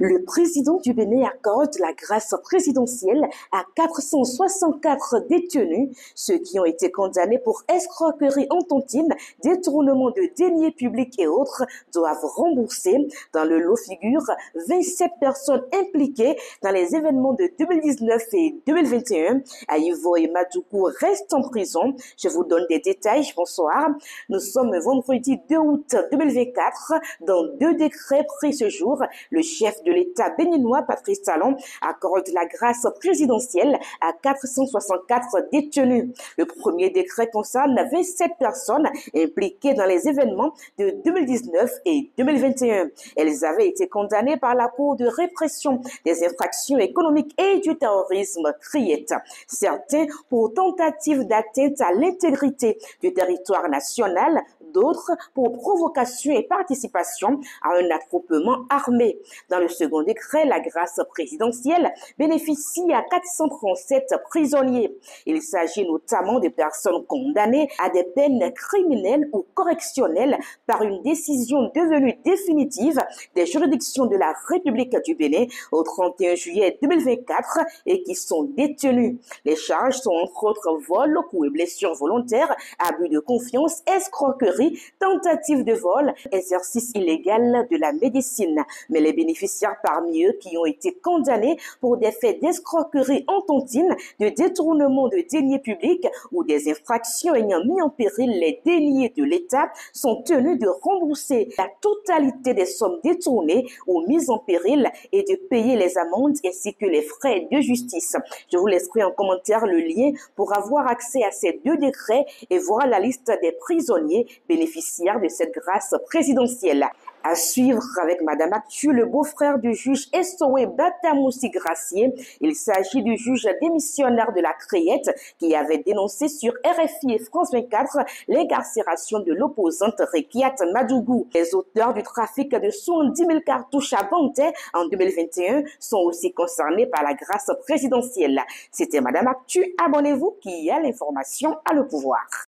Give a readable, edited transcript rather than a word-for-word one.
Le président du Bénin accorde la grâce présidentielle à 464 détenus, ceux qui ont été condamnés pour escroquerie enfantine, détournement de deniers publics et autres doivent rembourser. Dans le lot figurent 27 personnes impliquées dans les événements de 2019 et 2021. Aïvo et Madoukou restent en prison. Je vous donne des détails. Bonsoir. Nous sommes vendredi 2 août 2024. Dans 2 décrets pris ce jour, le chef de l'État béninois, Patrice Talon, accorde la grâce présidentielle à 464 détenus. Le premier décret concerne 27 personnes impliquées dans les événements de 2019 et 2021. Elles avaient été condamnées par la Cour de répression des infractions économiques et du terrorisme, CRIET. Certains pour tentative d'atteinte à l'intégrité du territoire national, d'autres pour provocation et participation à un attroupement armé. Dans le second décret, la grâce présidentielle bénéficie à 437 prisonniers. Il s'agit notamment de personnes condamnées à des peines criminelles ou correctionnelles par une décision devenue définitive des juridictions de la République du Bénin au 31 juillet 2024 et qui sont détenus. Les charges sont entre autres vol, coups et blessures volontaires, abus de confiance, escroquerie, tentative de vol, exercice illégal de la médecine. Mais les bénéficiaires parmi eux qui ont été condamnés pour des faits d'escroquerie enfantine, de détournement de deniers publics ou des infractions ayant mis en péril les deniers de l'État sont tenus de rembourser la totalité des sommes détournées ou mises en péril et de payer les amendes ainsi que les frais de justice. Je vous laisserai en commentaire le lien pour avoir accès à ces 2 décrets et voir la liste des prisonniers bénéficiaires de cette grâce présidentielle. À suivre avec Madame Actu, le beau-frère du juge Essoé Batamoussi Gracier. Il s'agit du juge démissionnaire de la CRIET qui avait dénoncé sur RFI et France 24 l'incarcération de l'opposante Rekiat Madougou. Les auteurs du trafic de 70 000 cartouches à Bantais en 2021 sont aussi concernés par la grâce présidentielle. C'était Madame Actu. Abonnez-vous qui a l'information à le pouvoir.